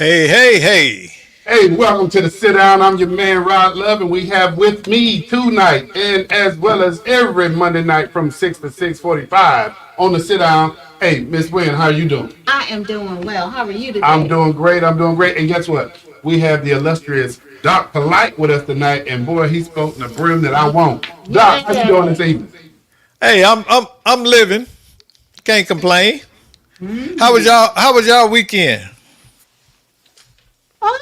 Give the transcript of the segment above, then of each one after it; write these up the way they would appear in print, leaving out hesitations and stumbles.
Hey, hey, hey. Hey, welcome to the Sit Down. I'm your man, Rod Love, and we have with me tonight and as well as every Monday night from 6 to 6:45 on the Sit Down. Hey, Miss Wynn, how you doing? I am doing well. How are you I'm today? doing great. I'm doing great. And guess what? We have the illustrious Doc Polite with us tonight, and boy, he spoke in the brim that I won't. Doc, how you doing this Yay. evening? Hey, I'm living. Can't complain. Mm. How was y'all weekend? Oh,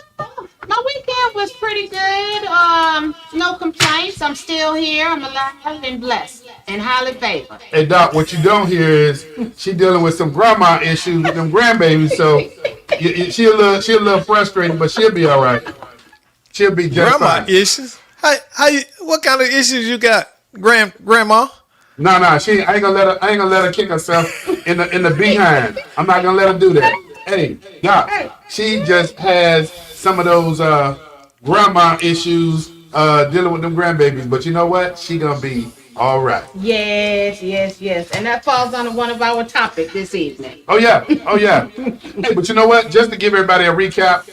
my weekend was pretty good. No complaints. I'm still here. I'm alive and blessed and highly favored. Hey, Doc, what you don't hear is she dealing with some grandma issues with them grandbabies, so she a little frustrated, but she'll be all right. She'll be just Grandma fine. issues? What kind of issues you got, grandma? No, I ain't gonna let her. I ain't gonna let her kick herself in the behind. I'm not gonna let her do that. Hey, Doc, she just has some of those grandma issues dealing with them grandbabies. But you know what? She gonna be all right. Yes. And that falls under one of our topics this evening. Oh yeah. Hey, but you know what? Just to give everybody a recap,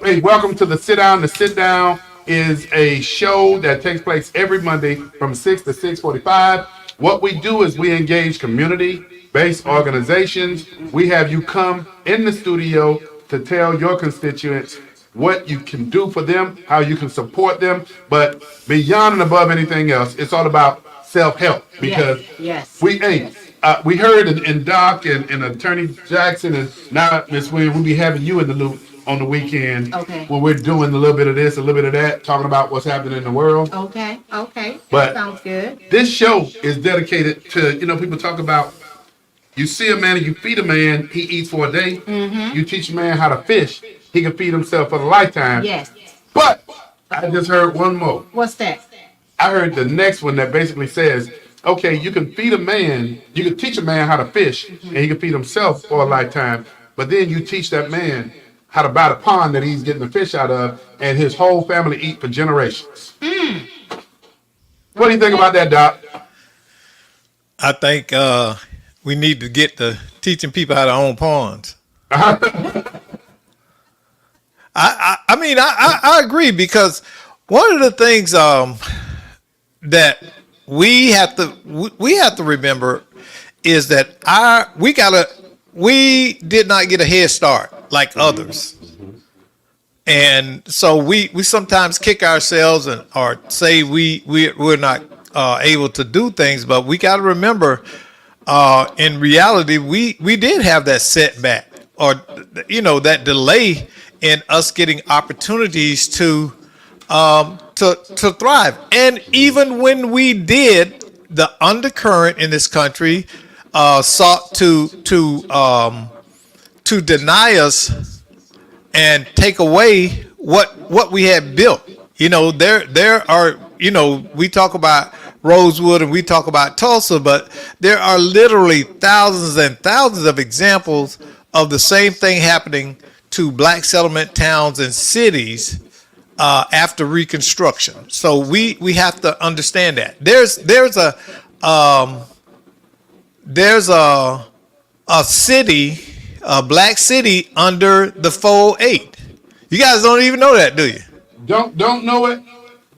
hey, welcome to the Sit Down. The Sit Down is a show that takes place every Monday from 6 to 6:45. What we do is we engage community-based organizations. We have you come in the studio to tell your constituents what you can do for them, how you can support them, but beyond and above anything else, it's all about self-help Yes, because yes, we hey yes. we heard in Doc and Attorney Jackson and now Miss Williams, we'll be having you in the loop on the weekend Okay. when we're doing a little bit of this, a little bit of that, talking about what's happening in the world. Okay. That But sounds good. this show is dedicated to, people talk about you see a man and you feed a man, he eats for a day. Mm-hmm. You teach a man how to fish, he can feed himself for a lifetime. Yes. But I just heard one more. What's that? I heard the next one that basically says, okay, you can feed a man, you can teach a man how to fish, and he can feed himself for a lifetime, but then you teach that man how to buy the pond that he's getting the fish out of, and his whole family eat for generations. What do you think about that, Doc? I think we need to get to teaching people how to own ponds. I agree because one of the things that we have to remember is that we did not get a head start like others, and so we sometimes kick ourselves or say we're not able to do things, but we got to remember in reality we did have that setback or that delay in us getting opportunities to thrive. And even when we did, the undercurrent in this country sought to deny us and take away what we had built. There are we talk about Rosewood and we talk about Tulsa, but there are literally thousands and thousands of examples of the same thing happening to black settlement towns and cities after Reconstruction. So we have to understand that there's a city, a black city under the 408. You guys don't even know that, do you? Don't know it.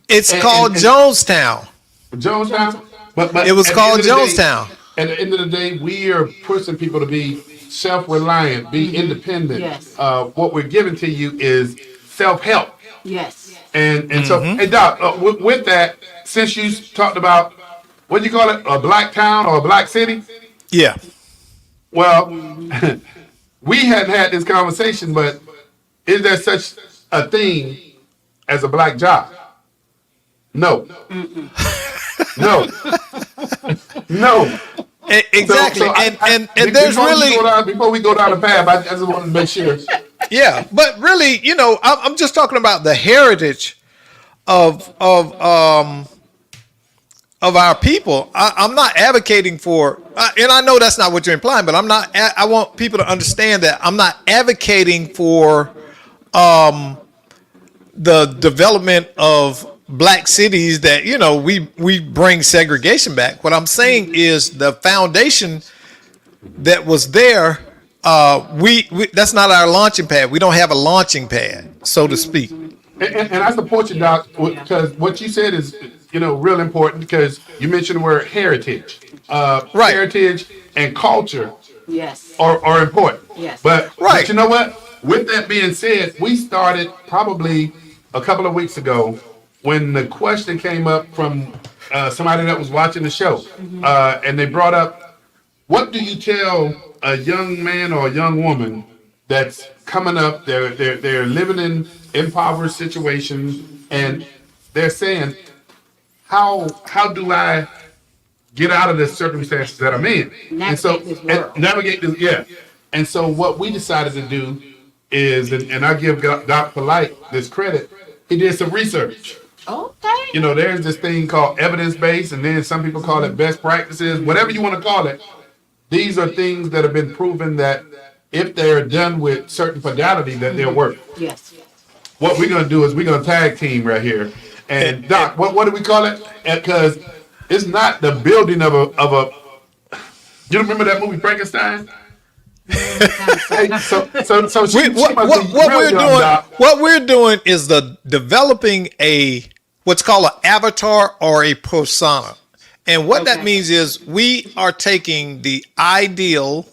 It's called And Jonestown. Jonestown. But It was at the end called of the day, Jonestown. at the end of the day, we are pushing people to be self-reliant, be independent. Yes. What we're giving to you is self-help. Yes. And so, hey Doc, with that, since you talked about what do you call it, a black town or a black city? Yeah. Well, we hadn't had this conversation, but is there such a thing as a black job? No. No. No. Exactly. So And there's really before we go down the path, I just want to make sure. yeah, but really, I'm just talking about the heritage of our people. I'm not advocating for, and I know that's not what you're implying, but I want people to understand that I'm not advocating for the development of black cities that we bring segregation back. What I'm saying is the foundation that was there we that's not our launching pad. We don't have a launching pad, so to speak. And I support you, Doc, because what you said is, real important because you mentioned the word heritage. Right. Heritage and culture Yes. are important. Yes. But Right. you know what? With that being said, we started probably a couple of weeks ago when the question came up from somebody that was watching the show, and they brought up, what do you tell a young man or a young woman that's coming up? They're living in impoverished situations, and they're saying, how do I get out of the circumstances that I'm in? Navigate this world. Navigate this, yeah. And so what we decided to do is, and I give Doc Polite this credit, he did some research. Okay. There's this thing called evidence-based, and then some people call it best practices, whatever you want to call it. These are things that have been proven that if they're done with certain fidelity, that they'll work. Yes. What we're gonna do is we're gonna tag team right here. And Doc, what do we call it? Because it's not the building of a. You remember that movie Frankenstein? Hey, so What we're doing is developing what's called an avatar or a persona. And what that means is we are taking the ideal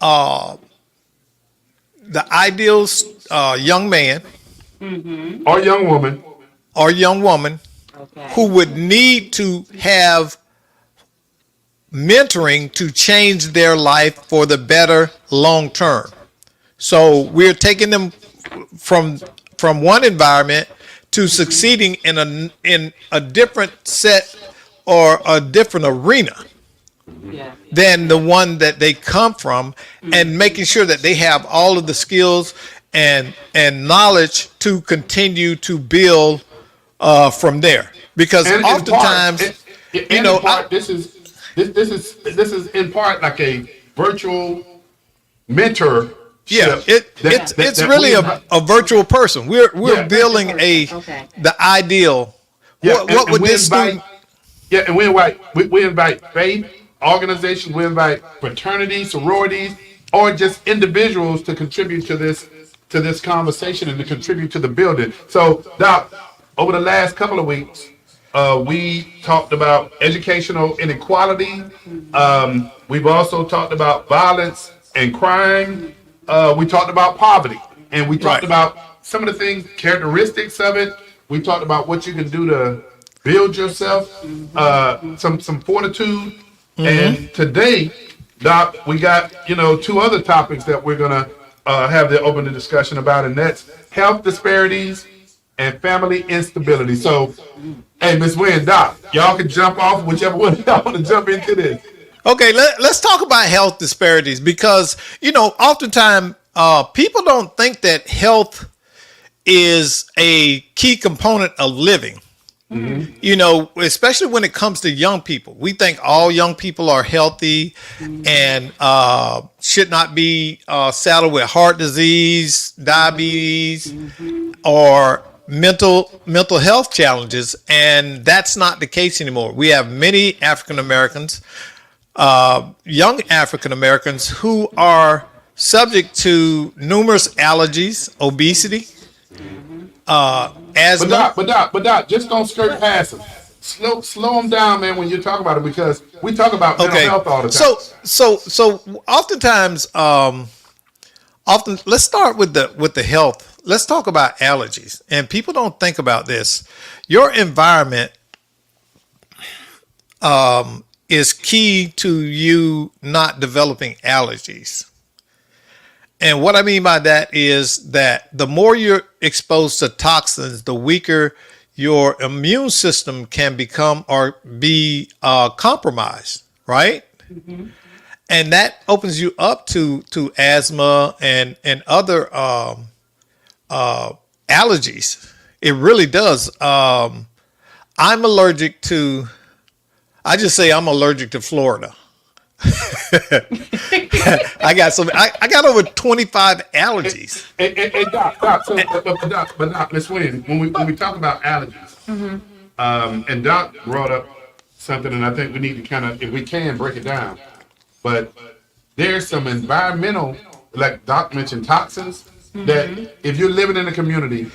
young man or young woman who would need to have mentoring to change their life for the better long term. So we're taking them from one environment to succeeding in a different set or a different arena than the one that they come from, and making sure that they have all of the skills and knowledge to continue to build from there. Because oftentimes, this is in part like a virtual mentor. Yeah, it's really a virtual person. We're building the ideal. Yeah, what would this student? Yeah, and we invite faith organizations, we invite fraternities, sororities, or just individuals to contribute to this conversation and to contribute to the building. So, Doc, over the last couple of weeks, we talked about educational inequality. We've also talked about violence and crime. We talked about poverty, and we talked about some of the things, characteristics of it. We talked about what you can do to build yourself, some fortitude. And today, Doc, we got two other topics that we're gonna have the open discussion about, and that's health disparities and family instability. So, hey, Ms. Wynn, Doc, y'all can jump off whichever one y'all want to jump into this. Okay, let's talk about health disparities, because oftentimes people don't think that health is a key component of living. Especially when it comes to young people. We think all young people are healthy and should not be saddled with heart disease, diabetes, or mental health challenges. And that's not the case anymore. We have many African Americans, young African Americans, who are subject to numerous allergies, obesity, asthma. But Doc, just don't skirt past them. Slow them down, man, when you talk about it, because we talk about mental health all the time. So oftentimes, let's start with the health. Let's talk about allergies. And people don't think about this. Your environment is key to you not developing allergies. And what I mean by that is that the more you're exposed to toxins, the weaker your immune system can become or be compromised, right? And that opens you up to asthma and other allergies. It really does. I'm allergic to Florida. I got over 25 allergies. Hey, Doc, but Ms. Wynn, when we talk about allergies, and Doc brought up something, and I think we need to kind of, if we can, break it down. But there's some environmental like Doc mentioned, toxins. That if you're living in a community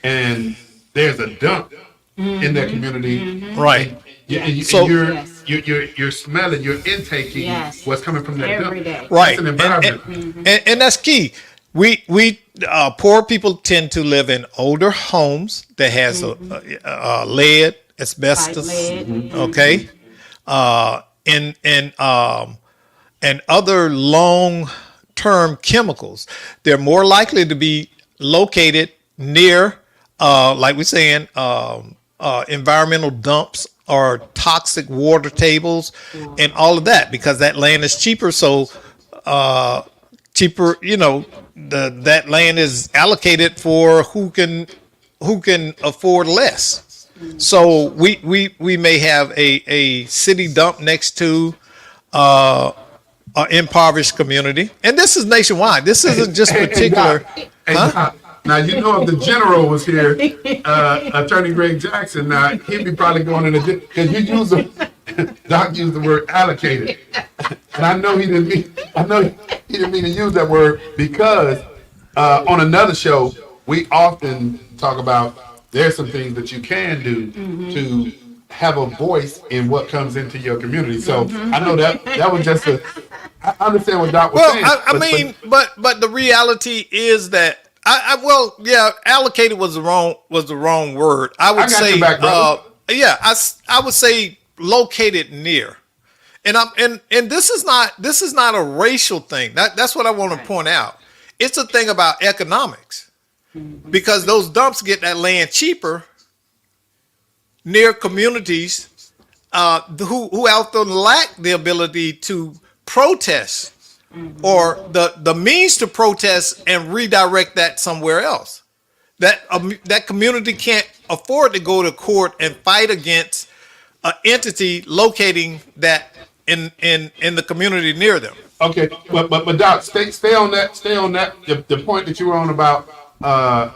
and there's a dump in that community, Right. and So you're smelling, you're intaking what's coming from that Every dump. day. right, That's an environment. and that's key. We poor people tend to live in older homes that has lead, asbestos, Lead. okay, and other long term chemicals. They're more likely to be located near, like we're saying, environmental dumps or toxic water tables and all of that, because that land is cheaper. So cheaper, that land is allocated for who can afford less. So we may have a city dump next to an impoverished community, and this is nationwide. This isn't just particular. Doc, now you know if the general was here, Attorney Greg Jackson, now he'd be probably going in a because you use the Doc used the word allocated, and I know he didn't mean to use that word because on another show we often talk about there's some things that you can do to have a voice in what comes into your community. So I know that was just I understand what Doc was saying. But the reality is that allocated was the wrong word. I would got say, your back, brother. I would say located near, and this is not a racial thing. That's what I want to point out. It's a thing about economics, because those dumps get that land cheaper near communities who often lack the ability to protest or the means to protest and redirect that somewhere else. That community can't afford to go to court and fight against an entity locating that in the community near them. Okay, but Doc, stay on that. The point that you were on about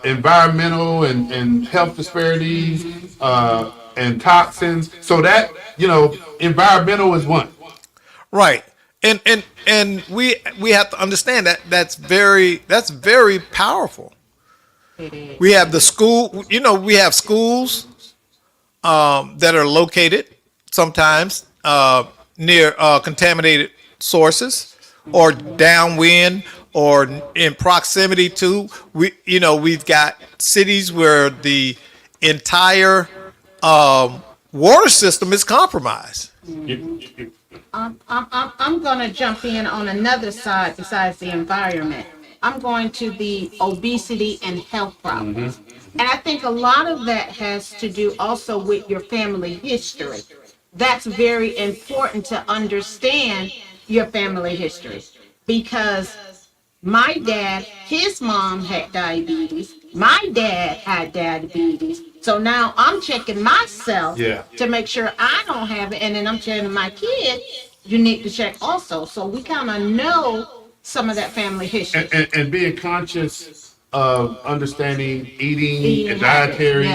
environmental and health disparities and toxins. So that environmental is one. Right. And we have to understand that that's very powerful. We have the school, we have schools that are located sometimes near contaminated sources or downwind or in proximity to. We've got cities where the entire water system is compromised. I'm going to jump in on another side besides the environment. I'm going to the obesity and health problems. And I think a lot of that has to do also with your family history. That's very important to understand your family history, because my dad, his mom had diabetes. My dad had diabetes. So now I'm checking myself to make sure I don't have it. And then I'm telling my kid, you need to check also. So we kind of know some of that family history. And being conscious of understanding eating and dietary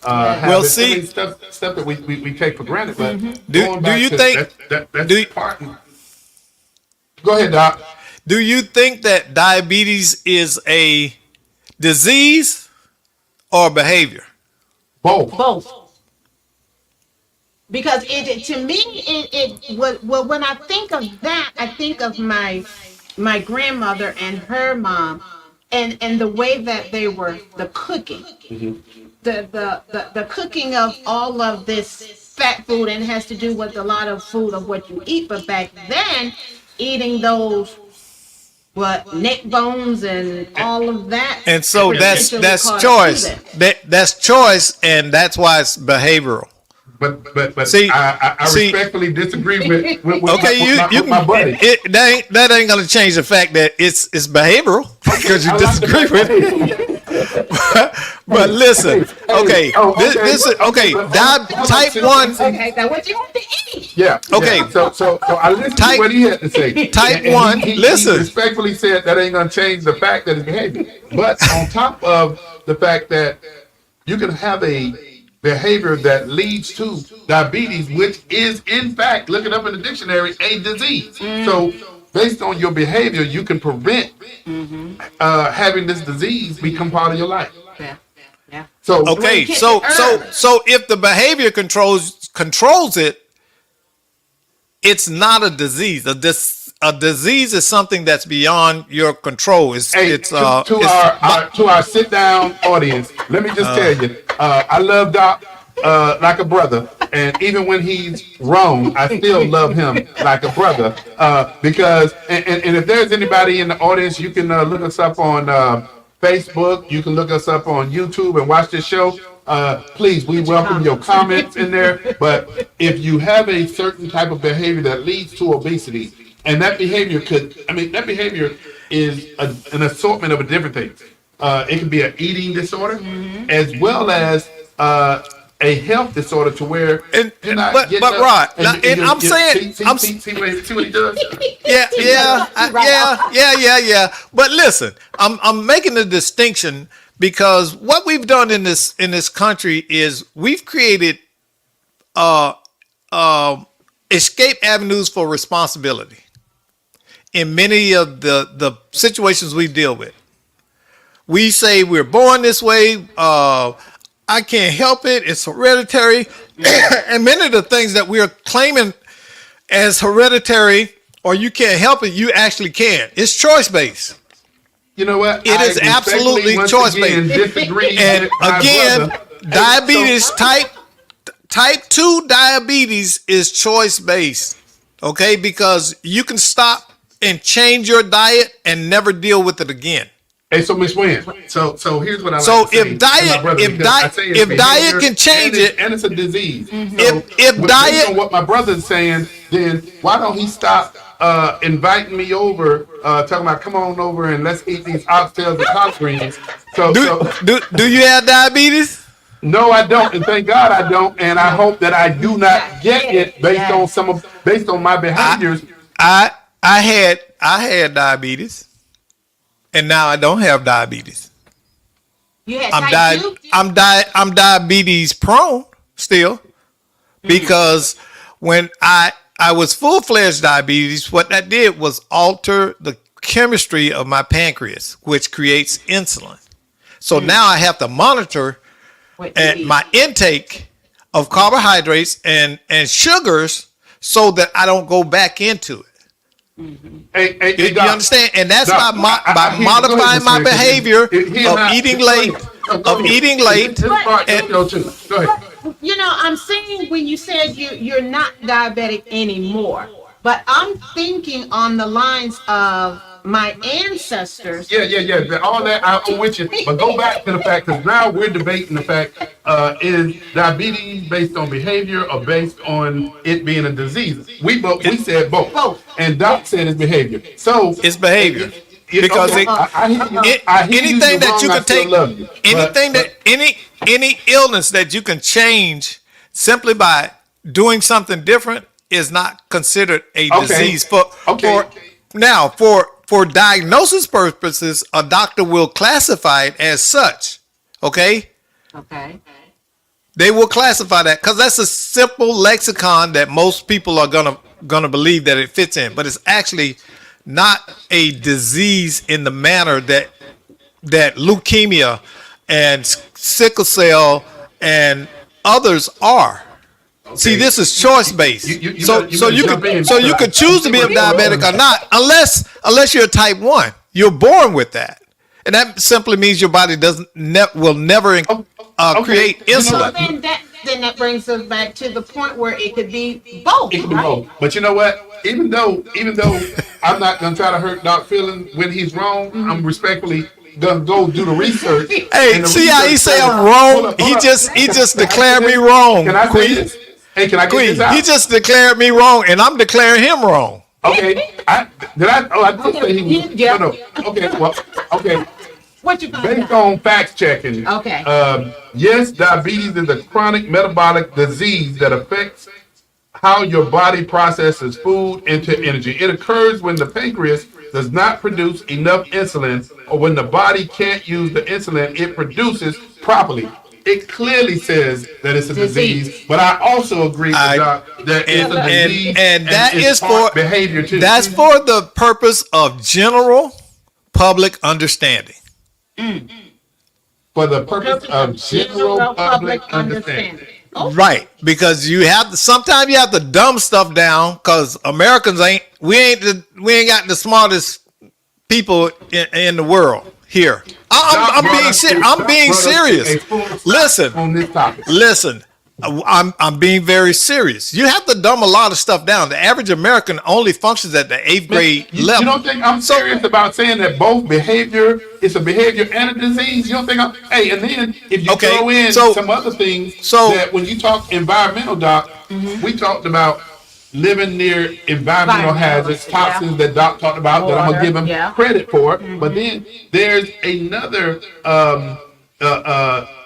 habits, stuff that we take for granted. But do you think that's part? Go ahead, Doc. Do you think that diabetes is a disease or behavior? Both. Because to me, when I think of that, I think of my grandmother and her mom, and the way that they were the cooking, the cooking of all of this fat food, and it has to do with a lot of food of what you eat. But back then, eating those neck bones and all of that. And so that's choice. That's choice, and that's why it's behavioral. But see, I respectfully disagree with okay, my buddy. That ain't gonna change the fact that it's behavioral because you disagree with it. But listen, okay, this is okay. Type 1. Okay, now what you want to eat? Yeah. Okay. Yeah. So I listened to what he had to say. Type And 1. He Listen. respectfully said that ain't gonna change the fact that it's behavior. But on top of the fact that you can have a behavior that leads to diabetes, which is in fact, look it up in the dictionary, a disease. So based on your behavior, you can prevent having this disease become part of your life. Yeah. Yeah. So, Well, Okay, you catch so it so early. so if the behavior controls it, it's not a disease. A disease is something that's beyond your control. hey, to our sit down audience, let me just tell you, I love Doc like a brother, and even when he's wrong, I still love him like a brother. Because and if there's anybody in the audience, you can look us up on Facebook. You can look us up on YouTube and watch this show. Please, we welcome your comments in there. But if you have a certain type of behavior that leads to obesity, and that behavior that behavior is an assortment of different things. It can be an eating disorder, as well as a health disorder, to where you're not but getting up Rod, and I'm saying, see what he does. yeah. But listen, I'm making a distinction because what we've done in this country is we've created escape avenues for responsibility in many of the situations we deal with. We say we're born this way. I can't help it. It's hereditary. And many of the things that we're claiming as hereditary or you can't help it, you actually can. It's choice based. You know what? It is absolutely choice based. Disagree And with my again, brother. diabetes type 2 diabetes is choice based. Okay? Because you can stop and change your diet and never deal with it again. Hey, so Miss Wynn, so here's what I like So to say if diet- to my brother, if because I diet- say it's if diet behavior can change and it's a disease. So If based diet- on what my brother's saying, then why don't he stop inviting me over, talking about come on over and let's eat these oxtails and collard greens. Do you have diabetes? No, I don't, and thank God I don't, and I hope that I do not get it based on my behaviors. I had diabetes, and now I don't have diabetes. You had I'm type 2? I'm diabetes prone still because when I was full-fledged diabetes, what that did was alter the chemistry of my pancreas, which creates insulin. So now I have to monitor my intake of carbohydrates and sugars so that I don't go back into it. Hey, You understand? And that's Doc, by modifying my behavior of eating late, This part, go ahead. You know, I'm saying when you said you're not diabetic anymore, but I'm thinking on the lines of my ancestors. Yeah. All that I'm with you. But go back to the fact, because now we're debating the fact: is diabetes based on behavior or based on it being a disease? We said both. Both. And Doc said it's behavior. So it's behavior. Because okay, I hear you. anything that you I can still take, love you. anything that any illness that you can change simply by doing something different is not considered a disease. For diagnosis purposes, a doctor will classify it as such. Okay. Okay. They will classify that because that's a simple lexicon that most people are gonna believe that it fits in, but it's actually not a disease in the manner that leukemia and sickle cell and others are. Okay. See, this is choice based. So you could choose to be a diabetic or not, unless you're a type 1. You're born with that, and that simply means your body will never create insulin. Then that brings us back to the point where it could be both. It could be both. But you know what? Even though I'm not gonna try to hurt Doc's feelings when he's wrong, I'm respectfully gonna go do the research. Hey, see how he say I'm wrong? He just declared me wrong. Can I say this? Hey, can I get this out? He just declared me wrong, and I'm declaring him wrong. Okay. I did say he was. Yeah. No. Okay. Well. Okay. What you find Based out? on fact checking. Okay. Yes, diabetes is a chronic metabolic disease that affects how your body processes food into energy. It occurs when the pancreas does not produce enough insulin, or when the body can't use the insulin it produces properly. it clearly says that it's a disease. But I also agree with Doc that it's a disease, and that it's is part for behavior too. That's for the purpose of general public understanding. For the purpose of general public understanding. Right, because sometimes you have to dumb stuff down because Americans we ain't got the smartest people in the world here. I'm being serious. Listen, on this topic. listen. I'm being very serious. You have to dumb a lot of stuff down. The average American only functions at the 8th grade level. You don't think I'm serious about saying that both behavior is a behavior and a disease? You don't think Hey, and then if you throw in some other things, that when you talk environmental, Doc, we talked about living near environmental hazards, toxins that Doc talked about that I'm gonna give him credit for. But then there's another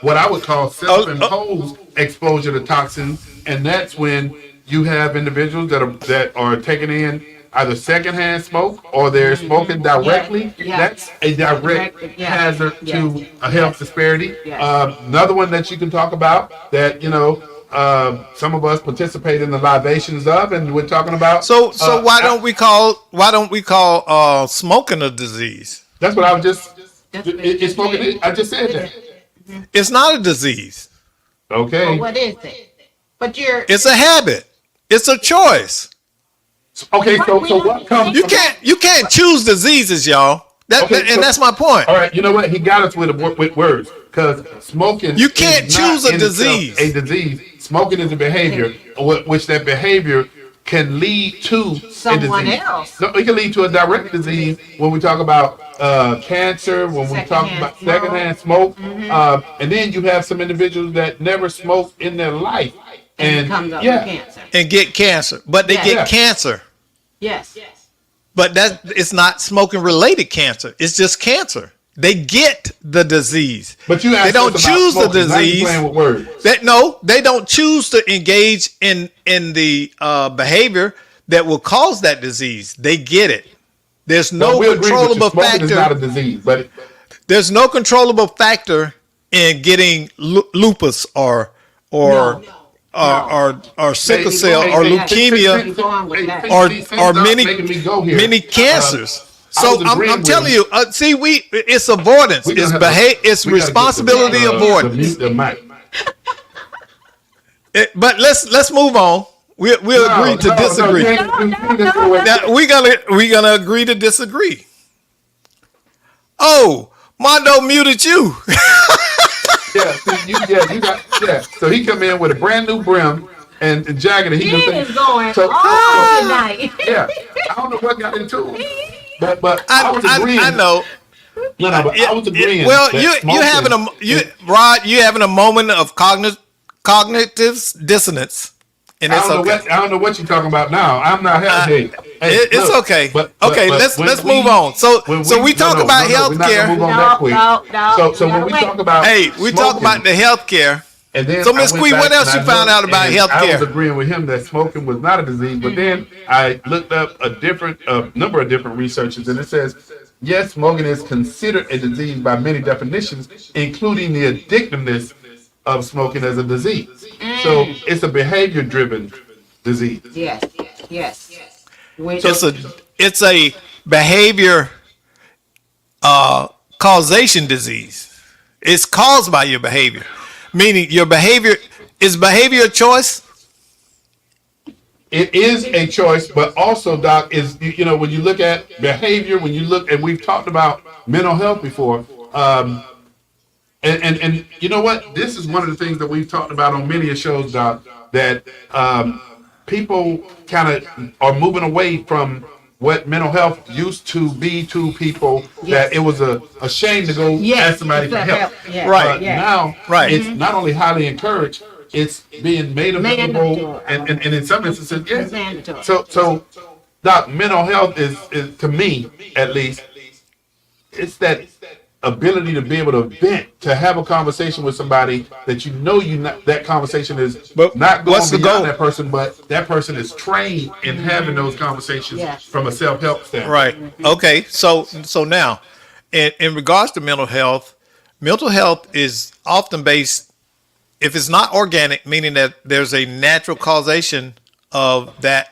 what I would call self-imposed exposure to toxins, and that's when you have individuals that are taking in either secondhand smoke or they're smoking directly. That's a direct hazard to a health disparity. Another one that you can talk about that some of us participate in the libations of, and we're talking about. So why don't we call smoking a disease? That's what I was just. It's smoking. I just said that. It's not a disease. Okay. Well, what is it? But It's a habit. It's a choice. Okay. So what comes? You can't choose diseases, y'all. That's my point. All right. You know what? He got us with words, because smoking. You can't choose a disease. A disease. Smoking is a behavior, which that behavior can lead to someone a disease. else. No, it can lead to a direct disease when we talk about cancer, when we talk about secondhand smoke. And then you have some individuals that never smoked in their life and comes up with cancer. And get cancer, but they get cancer. Yes. But it's not smoking related cancer. It's just cancer. They get the disease. But they don't choose the disease. Playing with words. They don't choose to engage in the behavior that will cause that disease. They get it. There's no controllable factor. Is not a disease, but there's no controllable factor in getting lupus or sickle cell or leukemia or many cancers. So I'm telling you, it's avoidance. It's responsibility avoidance. But let's move on. We'll agree to disagree. We're gonna agree to disagree. Oh, Mondo muted you. So he come in with a brand new brim and jacket, and he is going so, all tonight. Yeah, I don't know what got into him, but I was agreeing. I know. No, but I was agreeing. Well, Rod, you having a moment of cognitive dissonance. And I don't know what you're talking about now. I'm not hesitating. It's okay. But let's move on. So we talk about healthcare. So when we talk about we talk about the healthcare. And then so Ms. Quee, what else you found out about healthcare? I was agreeing with him that smoking was not a disease, but then I looked up a number of different researches, and it says yes, smoking is considered a disease by many definitions, including the addictiveness of smoking as a disease. So it's a behavior-driven disease. Yes. It's a behavior causation disease. It's caused by your behavior, meaning your behavior is behavior a choice. It is a choice, but also, Doc, is when you look at behavior, and we've talked about mental health before. And you know what? This is one of the things that we've talked about on many shows, Doc, that people kind of are moving away from what mental health used to be to people, that it was a shame to go ask somebody for help. Now, it's not only highly encouraged, it's being made available, and in some instances, yes. So, Doc, mental health is, to me, at least, it's that ability to be able to vent, to have a conversation with somebody that that conversation is not going beyond that person, but that person is trained in having those conversations from a self-help standpoint. Right. Okay. So now, in regards to mental health is often based if it's not organic, meaning that there's a natural causation of that,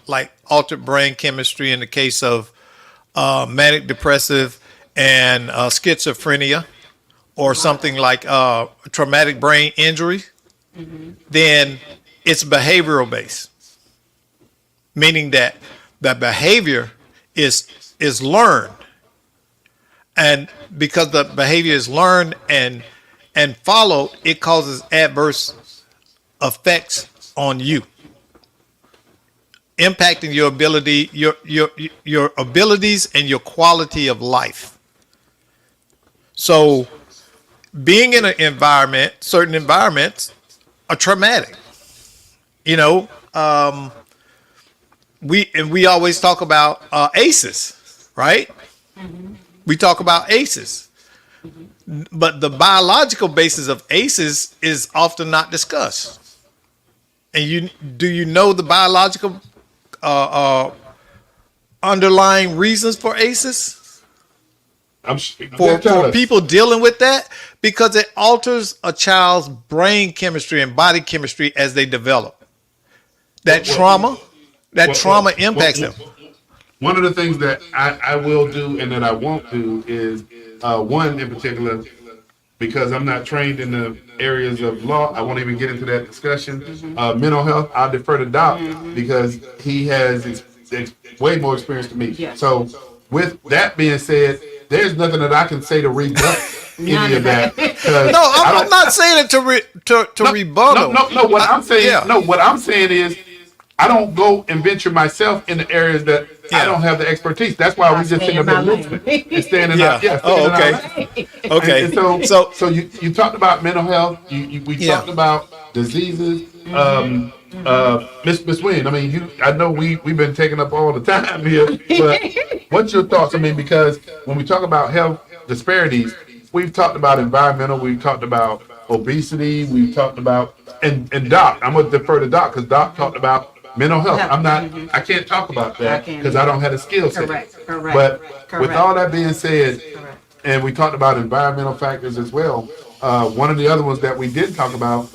like altered brain chemistry in the case of manic depressive and schizophrenia, or something like traumatic brain injury, then it's behavioral based, meaning that the behavior is learned, and because the behavior is learned and followed, it causes adverse effects on you, impacting your ability, your abilities and your quality of life. So being in an environment, certain environments are traumatic. You know, we always talk about ACEs, right? We talk about ACEs, but the biological basis of ACEs is often not discussed. And do you know the biological underlying reasons for ACEs? For people dealing with that, because it alters a child's brain chemistry and body chemistry as they develop. That trauma impacts them. One of the things that I will do and that I won't do is one in particular, because I'm not trained in the areas of law. I won't even get into that discussion. Mental health, I'll defer to Doc because he has way more experience than me. Yes. So with that being said, there's nothing that I can say to rebut any of that. No, I'm not saying it to rebuttal. No. What I'm saying is, I don't go and venture myself in the areas that I don't have the expertise. That's why we just sitting up there listening and standing out. Yeah. Okay. And so you talked about mental health. We talked about diseases. Miss Wynn, I mean, I know we've been taking up all the time here, but what's your thoughts? I mean, because when we talk about health disparities, we've talked about environmental, we've talked about obesity, we've talked about, and Doc, I'm going to defer to Doc because Doc talked about mental health. I can't talk about that because I don't have the skill set. Correct. But with all that being said, and we talked about environmental factors as well, one of the other ones that we did talk about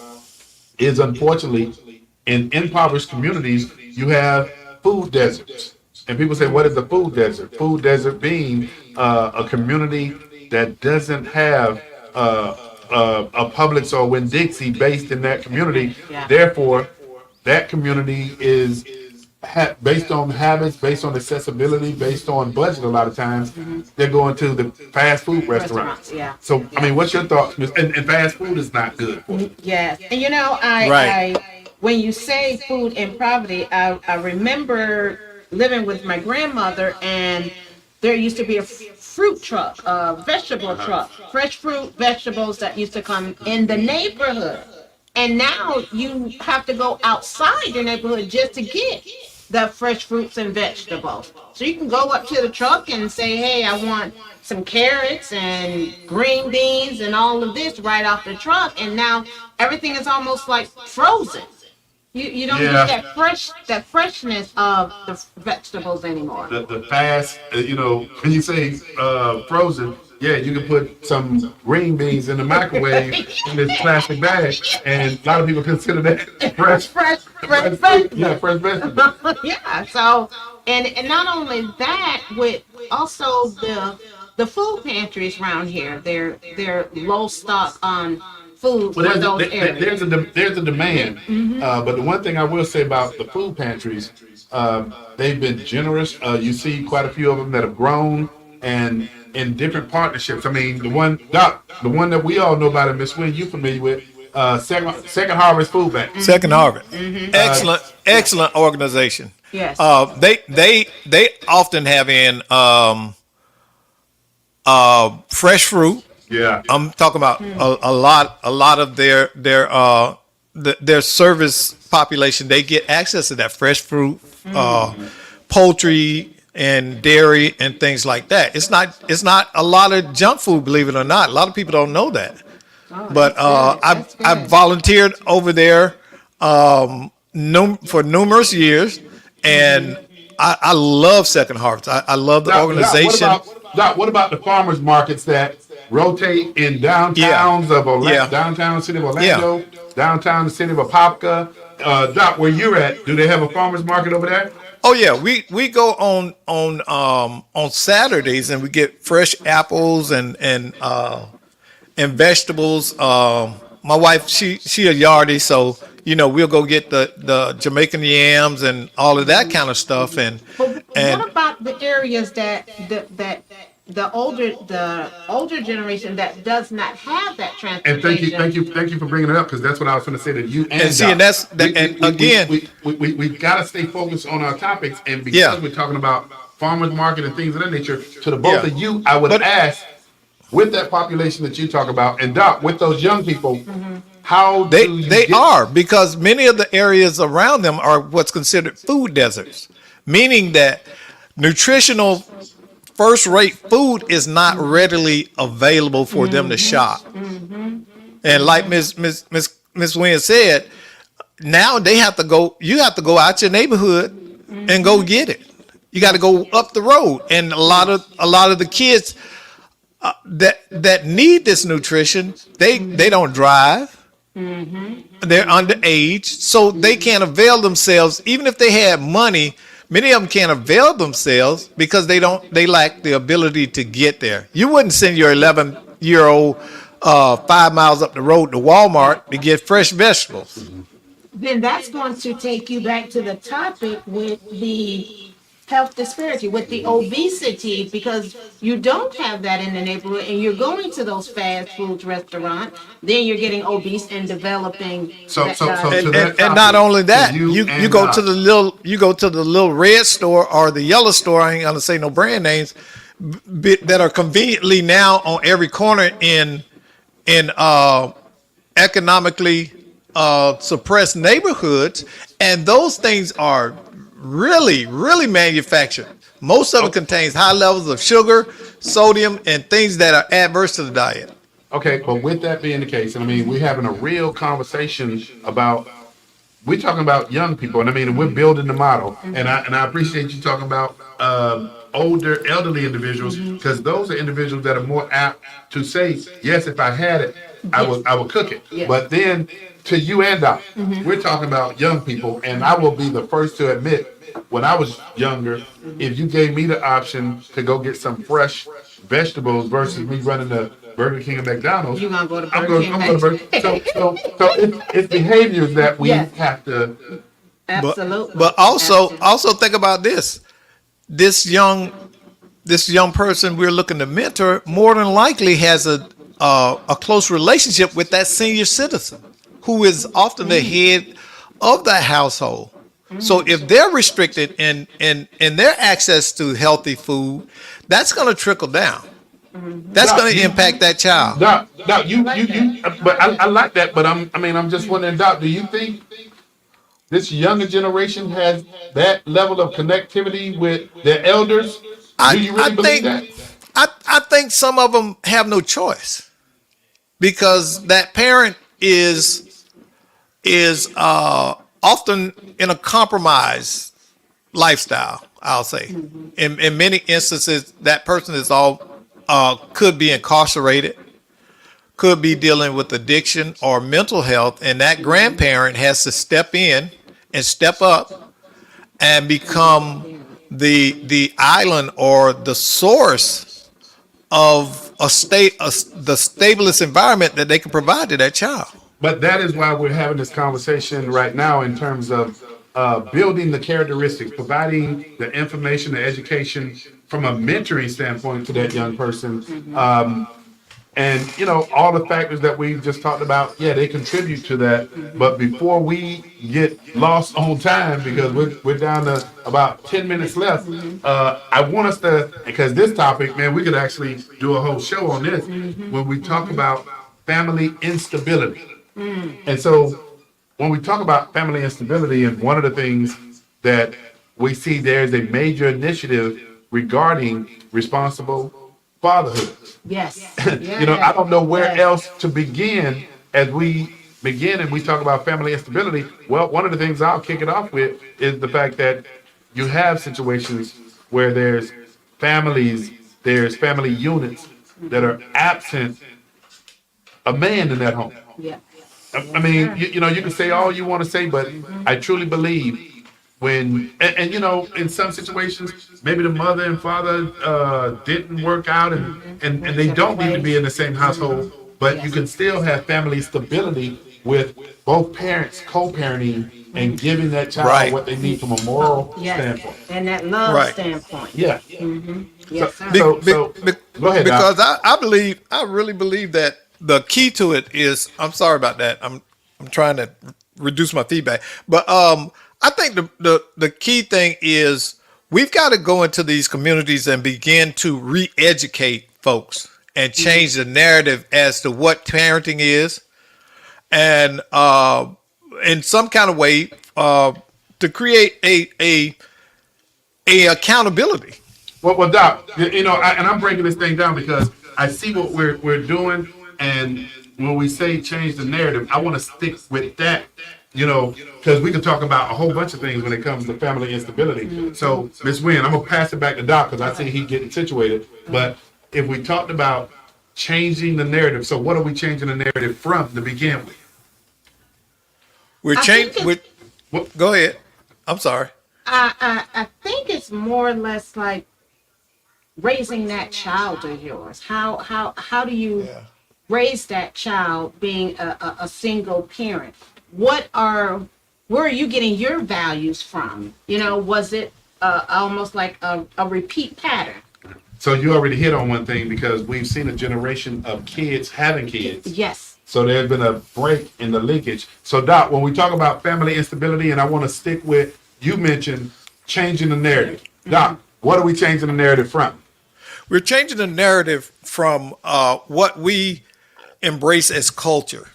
is, unfortunately, in impoverished communities, you have food deserts. And people say, what is a food desert? Food desert being a community that doesn't have a Publix or Winn-Dixie based in that community. Yeah. Therefore, that community is based on habits, based on accessibility, based on budget. A lot of times, they're going to the fast food restaurants. Yeah. So, I mean, what's your thoughts? And fast food is not good. Yes. And you know, I when you say food and poverty, I remember living with my grandmother, and there used to be a fruit truck, a vegetable truck, fresh fruit, vegetables that used to come in the neighborhood. And now you have to go outside the neighborhood just to get the fresh fruits and vegetables. So you can go up to the truck and say, hey, I want some carrots and green beans and all of this right off the truck. And now everything is almost like frozen. You don't get that freshness of the vegetables anymore. The fast, when you say frozen, yeah, you can put some green beans in the microwave in this plastic bag, and a lot of people consider that fresh vegetables. Yeah, fresh vegetables. Yeah. So, and not only that, with also the food pantries around here, they're low stock on food for those areas. There's a demand, but the one thing I will say about the food pantries, they've been generous. You see quite a few of them that have grown and in different partnerships. I mean, the one that we all know about, and Miss Wynn, you familiar with, Second Harvest Food Bank. Second Harvest, excellent organization. Yes. They often have in fresh fruit. Yeah, I'm talking about a lot of their service population. They get access to that fresh fruit, poultry, and dairy and things like that. It's not a lot of junk food, believe it or not. A lot of people don't know that. But I've volunteered over there for numerous years, and I love Second Harvest. I love the organization. What about the farmers markets that rotate in Yeah. downtowns of Yeah. downtown city of Yeah. Orlando, downtown city of Apopka. Doc, where you're at, do they have a farmers market over there? Oh yeah, we go on Saturdays and we get fresh apples and vegetables. My wife, she a yardie, so we'll go get the Jamaican yams and all of that kind of stuff. But And what about the areas that the older generation that does not have that And transportation? thank you for bringing it up, because that's what I was going to say to you and see, and Doc. that's that, and again, We got to stay focused on our topics, and yeah, because we're talking about farmers market and things of that nature, to the both yeah. of you, I would But ask, with that population that you talk about, and Doc, with those young people, how they do you they get? are, because many of the areas around them are what's considered food deserts, meaning that nutritional first rate food is not readily available for them to shop. And like Miss Wynn said, now they have to go. You have to go out your neighborhood and go get it. You got to go up the road, and a lot of the kids that need this nutrition, they don't drive. They're underage, so they can't avail themselves. Even if they had money, many of them can't avail themselves because they lack the ability to get there. You wouldn't send your 11-year-old 5 miles up the road to Walmart to get fresh vegetables. Then that's going to take you back to the topic with the health disparity, with the obesity, because you don't have that in the neighborhood and you're going to those fast food restaurants, then you're getting obese and developing So- that so- so diabetes. to And, that and not topic, only that, to you you and go Doc. to the little red store or the yellow store. I ain't gonna say no brand names, that are conveniently now on every corner in economically suppressed neighborhoods, and those things are really manufactured. Most of it contains high levels of sugar, sodium, and things that are adverse to the diet. Okay, but with that being the case, and I mean, we're having a real conversation about, we're talking about young people, and I mean, we're building the model, and I appreciate you talking about older, elderly individuals, because those are individuals that are more apt to say, yes, if I had it, I would cook it. Yes. But then, to you and Doc, we're talking about young people, and I will be the first to admit, when I was younger, if you gave me the option to go get some fresh vegetables versus me running to Burger King and McDonald's, You're gonna go to I'm Burger going, King. I'm going to Burger. So it's behaviors that we Yes. have to. But Absolutely. but also Absolutely. also think about this. This young person we're looking to mentor more than likely has a close relationship with that senior citizen who is often the head of the household. So if they're restricted in their access to healthy food, that's going to trickle down. That's Doc, going to impact that child. Doc, but I like that, but I'm just wondering, Doc, do you think this younger generation has that level of connectivity with their elders? Do you really believe that? I think some of them have no choice because that parent is often in a compromised lifestyle. I'll say, in many instances, that person is could be incarcerated, could be dealing with addiction or mental health, and that grandparent has to step in and step up and become the island or the source of the stablest environment that they can provide to that child. But that is why we're having this conversation right now in terms of building the characteristics, providing the information, the education from a mentoring standpoint to that young person. And all the factors that we've just talked about, yeah, they contribute to that. But before we get lost on time, because we're down to about 10 minutes left, I want us to, because this topic, man, we could actually do a whole show on this when we talk about family instability. And so when we talk about family instability, and one of the things that we see there's a major initiative regarding responsible fatherhood. Yes. I don't know where else to begin as we begin and we talk about family instability. Well, one of the things I'll kick it off with is the fact that you have situations where there's families, there's family units that are absent a man in that home. Yeah. I mean, you know, you can say all you want to say, but I truly believe when, and you know, in some situations, maybe the mother and father didn't work out, and they don't need to be in the same household, but you can still have family stability with both parents co-parenting and giving that child Right. what they need from a moral Yes. standpoint. And that love Right. standpoint. Yeah. Yes, sir. Be- So, be- so be- go ahead, because Doc. I really believe that the key to it is, I'm sorry about that. I'm trying to reduce my feedback, but I think the key thing is we've got to go into these communities and begin to re-educate folks and change the narrative as to what parenting is, and in some kind of way to create a accountability. Well, Doc, you know, and I'm breaking this thing down because I see what we're doing, and when we say change the narrative, I want to stick with that, you know, because we can talk about a whole bunch of things when it comes to family instability. So, Ms. Wynn, I'm gonna pass it back to Doc because I see he getting situated. But if we talked about changing the narrative, so what are we changing the narrative from to begin with? We're I think changing. What, Go ahead. I'm sorry. I think it's more or less like raising that child of yours. How do you raise that child being a single parent? Where are you getting your values from? You know, was it almost like a repeat pattern? so you already hit on one thing because we've seen a generation of kids having kids. Yes. So there's been a break in the linkage. So Doc, when we talk about family instability, and I want to stick with, you mentioned changing the narrative. Doc, what are we changing the narrative from? We're changing the narrative from what we embrace as culture.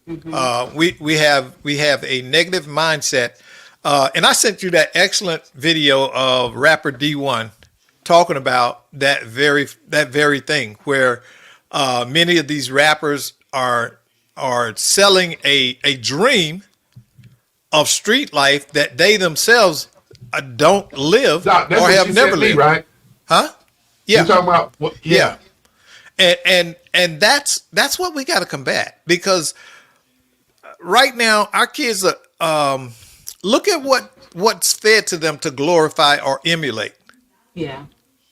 We have a negative mindset, and I sent you that excellent video of rapper D1 talking about that very thing, where many of these rappers are selling a dream of street life that they themselves don't live Doc, that's or what have you never sent me, lived. right? Huh? You're Yeah. talking about what? Yeah. And that's what we got to combat, because right now our kids are look at what's fed to them to glorify or emulate. Yeah.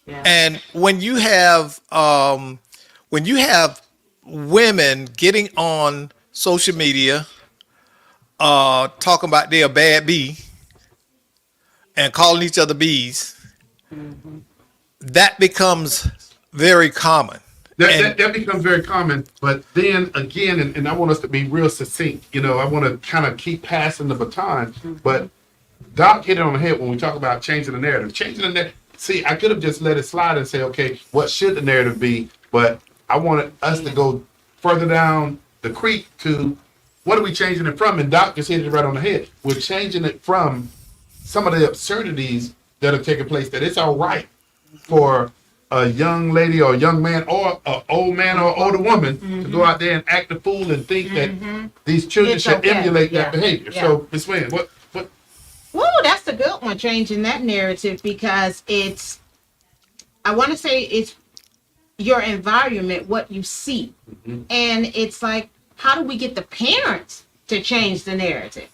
Yeah. And when you have women getting on social media talking about they're a bad bee and calling each other bees, that becomes very common. That becomes very common, but then again, and I want us to be real succinct. You know, I want to kind of keep passing the baton, but Doc hit it on the head when we talk about changing the narrative. Changing the narrative. See, I could have just let it slide and say, okay, what should the narrative be? But I wanted us to go further down the creek to what are we changing it from? And Doc just hit it right on the head. We're changing it from some of the absurdities that are taking place, that it's all right for a young lady or a young man or an old man or older woman to go out there and act a fool and think that these children It's should okay. emulate Yeah. that behavior. Yeah. So, Ms. Wynn, what? Whoa, that's a good one, changing that narrative, because I want to say it's your environment, what you see. And it's like, how do we get the parents to change the narrative?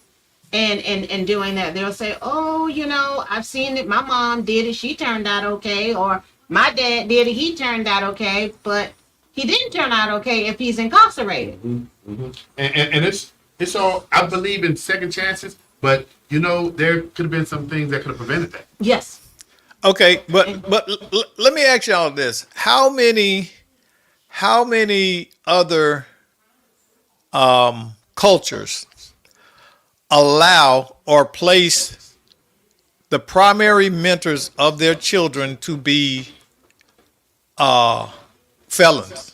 And doing that, they'll say, oh, you know, I've seen it. My mom did it. She turned out okay. Or my dad did it. He turned out okay. But he didn't turn out okay if he's incarcerated. And it's all, I believe in second chances, but you know, there could have been some things that could have prevented that. Yes. Okay, but let me ask y'all this: how many other cultures allow or place the primary mentors of their children to be felons?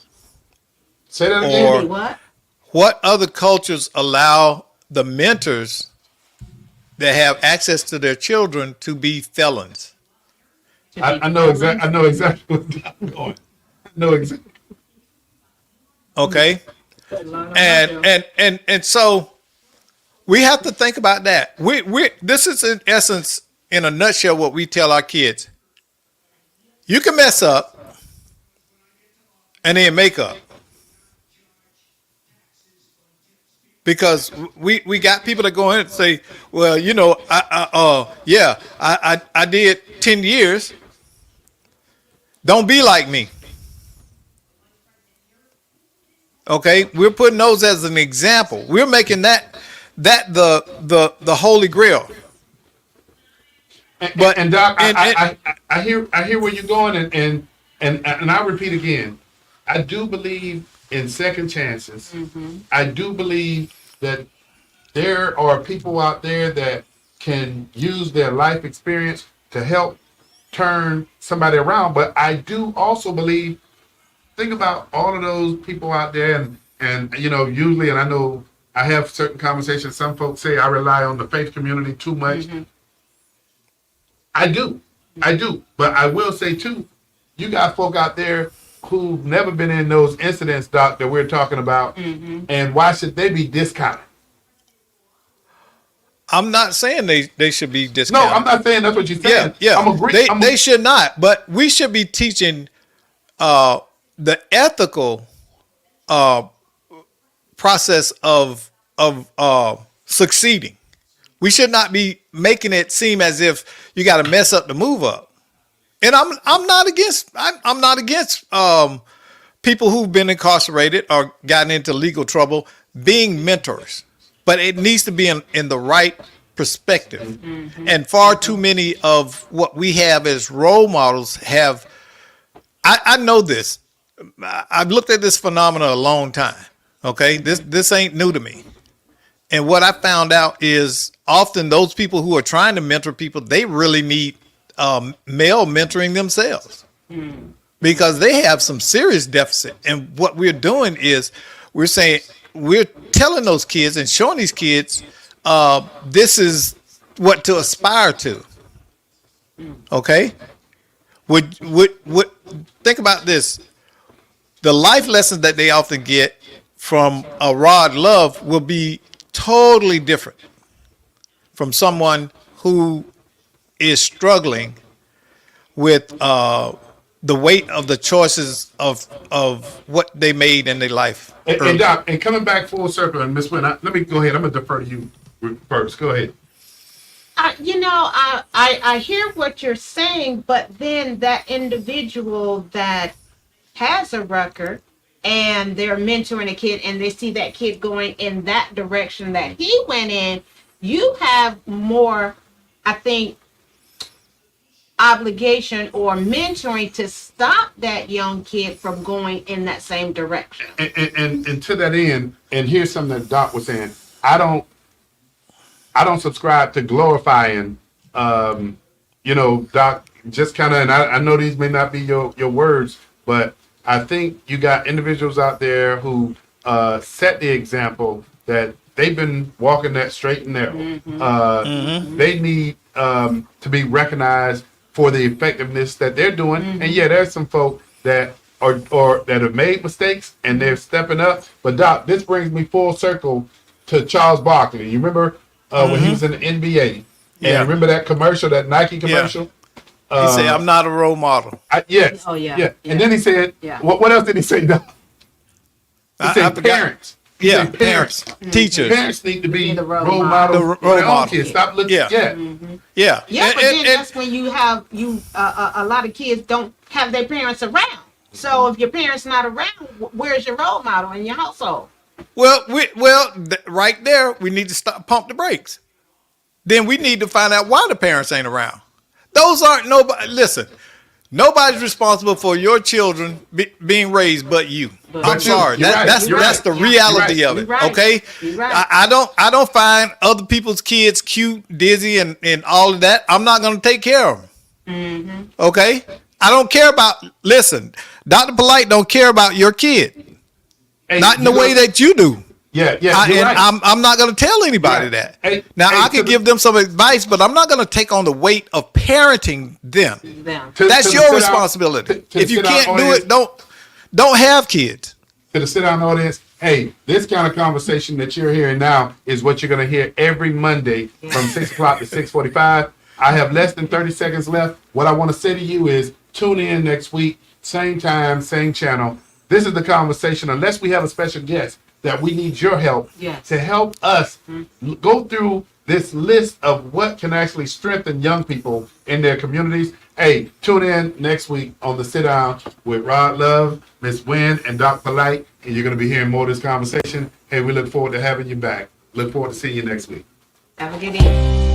Say that Or- again. What? What other cultures allow the mentors that have access to their children to be felons? I know exactly. I know exactly what I'm going. I know exactly. Okay, and so we have to think about that. We this is in essence, in a nutshell, what we tell our kids: you can mess up, and then makeup. Because we got people that go in and say, well, you know, I did 10 years. Don't be like me. Okay, we're putting those as an example. We're making that the holy grail. But and Doc, I hear where you're going, and I repeat again, I do believe in second chances. I do believe that there are people out there that can use their life experience to help turn somebody around. But I do also believe, think about all of those people out there, and you know, usually, and I know I have certain conversations. Some folks say I rely on the faith community too much. I do, but I will say too, you got folk out there who've never been in those incidents, Doc, that we're talking about, and why should they be discounted? I'm not saying they should be No, discounted. I'm not saying that's what you're saying. Yeah. I'm agreeing. They should not, but we should be teaching the ethical process of succeeding. We should not be making it seem as if you got to mess up to move up. And I'm not against people who've been incarcerated or gotten into legal trouble being mentors, but it needs to be in the right perspective. And far too many of what we have as role models have. I know this. I've looked at this phenomenon a long time. Okay, this ain't new to me. And what I found out is often those people who are trying to mentor people, they really need male mentoring themselves because they have some serious deficit. And what we're doing is we're telling those kids and showing these kids this is what to aspire to. Okay, would think about this. The life lessons that they often get from a Rod Love will be totally different from someone who is struggling with the weight of the choices of what they made in their life. And Doc, and coming back full circle, and Miss Wynn, let me go ahead. I'm gonna defer to you first. Go ahead. I hear what you're saying, but then that individual that has a record and they're mentoring a kid and they see that kid going in that direction that he went in, you have more, I think, obligation or mentoring to stop that young kid from going in that same direction. And to that end, and here's something that Doc was saying. I don't subscribe to glorifying, Doc, just kind of, and I know these may not be your words, but I think you got individuals out there who set the example that they've been walking that straight and narrow. They need to be recognized for the effectiveness that they're doing. And yeah, there's some folk that are that have made mistakes and they're stepping up. But Doc, this brings me full circle to Charles Barkley. You remember when he was in the NBA? Yeah. And remember that commercial, that Nike commercial? He said, "I'm not a role model." Yes. Oh, yeah. And then he said, Yeah. what else did he say, Doc? He said forgot. parents. He Yeah, said parents, teachers. Parents need to be the role role model. models The for their role own model. kids. Stop looking. Yeah. Yeah. Yeah, but And- then that's when you have a lot of kids don't have their parents around. So if your parents not around, where's your role model in your household? Right there, we need to pump the brakes. Then we need to find out why the parents ain't around. Those aren't nobody. Listen, nobody's responsible for your children being raised but you. I'm you. sorry. You're right. That's You're that's right. the reality You're of it. right. Okay. You're right. I don't find other people's kids cute, dizzy, and all of that. I'm not going to take care of them. Okay. I don't care about. Listen, Dr. Polite don't care about your kid. Hey, Not in the you way know- that you do. Yeah. And Right. I'm not going to tell anybody Right. that. Hey, I to can the- give them some advice, but I'm not going to take on the weight of parenting them. Them. That's to your the sit-down- responsibility. to the If you sit-down can't do audience- it, don't have kids. To the sit-down audience, hey, this kind of conversation that you're hearing now is what you're going to hear every Monday from 6 o'clock to 6:45. I have less than 30 seconds left. What I want to say to you is tune in next week, same time, same channel. This is the conversation, unless we have a special guest that we need your help Yes. to help us go through this list of what can actually strengthen young people in their communities. Hey, tune in next week on the Sit Down with Rod Love, Miss Wynn, and Dr. Light, and you're going to be hearing more of this conversation. Hey, we look forward to having you back. Look forward to seeing you next week. Have a good evening.